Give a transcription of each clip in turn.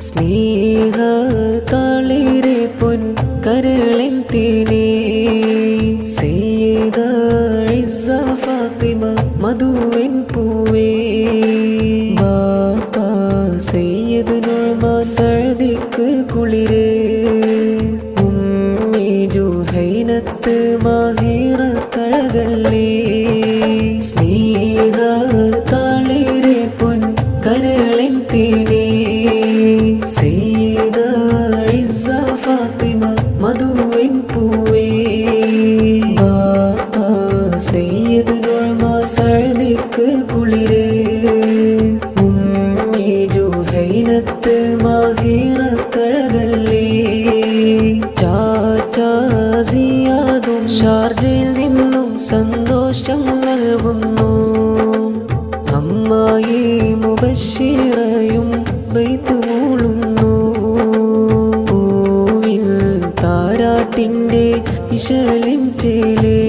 സ്നേഹ തളിരെ പൊൻ കരളിൻ തേനേ സയ്യിദ ഇസ്സ ഫാത്തിമ മധുവിൻ പൂവേ ബാപ്പ സയ്യിദ് നുഅ്മാൻ സഅദിക്ക് കുളിരേ ഉമ്മി ജുഹൈനത്ത് മാഹിറത്തഴകല്ലേ സ്നേഹ തളിരെ പൊൻ കരളിൻ തേനേ സയ്യിദ ഇസ്സ ഫാത്തിമ മധുവിൻ പൂവേ ബാപ്പ സയ്യിദ് നുഅ്മാൻ സഅദിക്ക് കുളിരേ ഉമ്മി ജുഹൈനത്ത് മാഹിറത്തഴകല്ലേ ചാച്ചാ സിയാദും ഷാർജയിൽ നിന്നും സന്തോഷം നൽകുന്നു അമ്മായി മുബശ്ശിറയും ബൈത്ത് മൂളുന്നു പൂവിൽ താരാട്ടിൻ്റെ ഇശലിൻ ചേലേ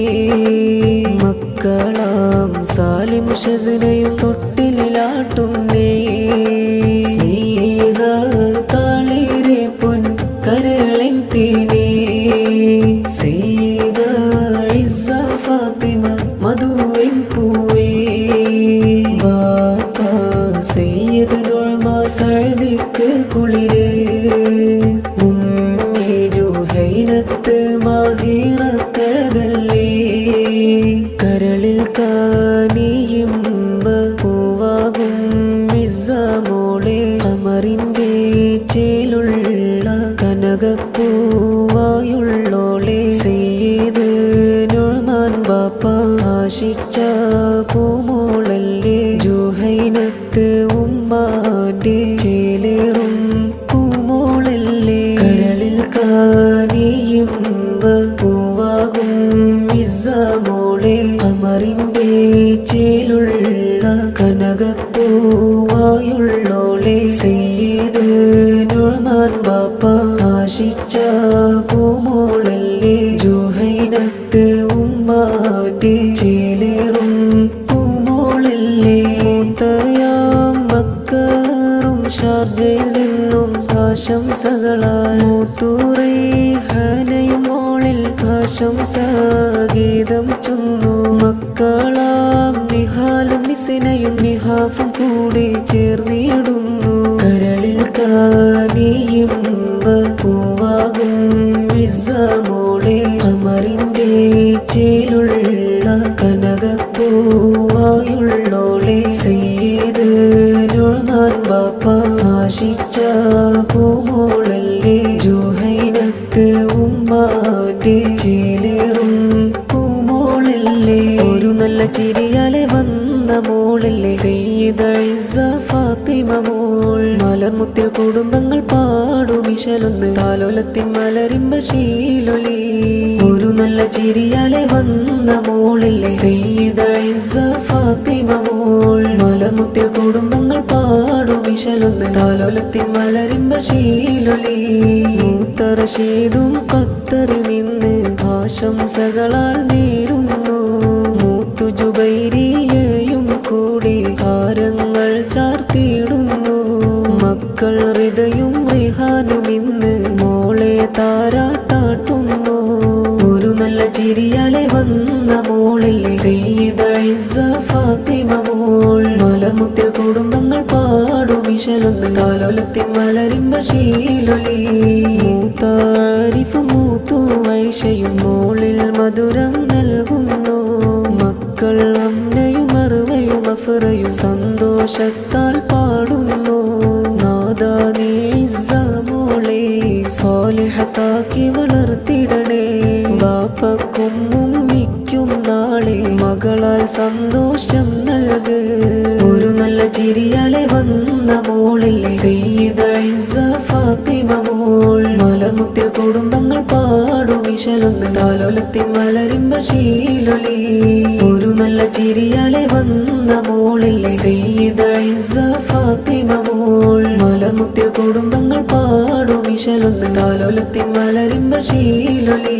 മക്കളാം സാലിം ഷസ്നയും തൊട്ടിലാട്ടുന്നേ സ്നേഹ തളിരെ പൊൻ കരളിൻ തേനേ സയ്യിദ ഇസ്സ ഫാത്തിമ മധുവിൻ പൂവേ ബാപ്പ സയ്യിദ് നുഅ്മാൻ സഅദിക്ക് കുളിരേ ഉമ്മി ജുഹൈനത്ത് മാഹിറത്തഴകല്ലേ കരളിൽ കാനിയിമ്പ പൂവാകും ഇസ്സ മോളെ ഖമറിൻ്റെ ചേലുള്ള കനകപ്പൂവായുള്ളോളെ സയ്യിദ് നുഅ്മാൻ ബാപ്പ ആശിച്ച പൂമോളല്ലേ ജുഹൈനത്ത് ഉമ്മാന്റെ ചേലേറും പൂമോളല്ലേ കരളിൽ കാനിയിമ്പ പൂവാകും ഇസ്സ മോളെ ഖമറിൻ്റെ ചേലുള്ള കനകപ്പൂവായുള്ളോളെ സയ്യിദ് നുഅ്മാൻ ബാപ്പ ആശിച്ച പൂമോളല്ലേ ജുഹൈനത്ത് ഉമ്മാന്റെ ചേലേറും പൂമോളല്ലേ മൂത്തയാം ബക്കറും ഷാർജയിൽ നിന്നും ആശംസകളാൽ മൂത്തുറൈഹാനയും മോളിൽ ആശംസാഗീതം ചൊന്നു മക്കളാം നിഹാലും നിസിനയും നിഹാഫും കൂടി ചേർന്നിടുന്നു കരളിൽ കാനിയിമ്പ പൂവാകും ഇസ്സ മോളെ ഖമറിൻ്റെ ചേലുള്ള കനകപ്പൂവായുള്ളോളെ സയ്യിദ് നുഅ്മാൻ ബാപ്പ ആശിച്ച പൂമോളല്ലേ ജുഹൈനത്ത് ഉമ്മാന്റെ ചേലേറും പൂമോളല്ലേ ഒരു നല്ല ചിരിയാലെ വന്ന മോളല്ലേ സയ്യിദ ഇസ്സ ഫാത്തിമ മോൾ മലർമുത്തിൽ കുടുംബങ്ങൾ പാടുമിശലൊന്ന് താലോലത്തിൻ മലരിമ്പ ശീലൊലി ഒരു നല്ല ചിരിയാലെ വന്ന മോളല്ലേ സയ്യിദ ഇസ്സ ഫാത്തിമ മോൾ മലർമുത്തിൽ കുടുംബങ്ങൾ പാടുമിശലൊന്ന് താലോലത്തിൻ മലരിമ്പ ശീലൊലി മൂത്തറഷീദും ഖത്തറിൽ നിന്ന് ആശംസകളാൽ നേരുന്നു മൂത്തു ജുബൈരിയയും കൂടി ഹാരങ്ങൾ ചാർത്തിയിടുന്നു മക്കൾ റിദയും റിഹാനും ഇന്ന് മോളെ താരാട്ടാട്ടുന്നു ഒരു നല്ല ചിരിയാലെ വന്ന മോളല്ലേ സയ്യിദ ഇസ്സ ഫാത്തിമ മോൾ മലർമുത്തിൽ കുടുംബങ്ങൾ പാടുമിശലൊന്ന് താലോലത്തിൻ മലരിമ്പ ശീലൊലി മൂത്താരിഫും മൂത്തു ഐഷയും മോളിൽ മധുരം നൽകുന്നു മക്കൾ അമ്നയും അറുവയും അഫറയും സന്തോഷത്താൽ പാടുന്നു നാദാ നീ ഇസ്സ മോളെ സ്വാലിഹത്താക്കി വളർത്തിടണേ ബാപ്പക്കും ഉമ്മിക്കും നാളെ മകളാൽ സന്തോഷം നൽക് ഒരു നല്ല ചിരിയാലെ വന്ന മോളല്ലേ സയ്യിദ ഇസ്സ ഫാത്തിമ മോൾ മലർമുത്തിൽ കുടുംബങ്ങൾ പാടുമിശലൊന്ന് താലോലത്തിൻ മലരിമ്പ ശീലൊലി ഒരു നല്ല ചിരിയാലെ വന്ന മോളല്ലേ സയ്യിദ ഇസ്സ ഫാത്തിമ മോൾ മലർമുത്തിൽ കുടുംബങ്ങൾ പാടുമിശലൊന്ന് താലോലത്തിൻ മലരിമ്പ ശീലൊലി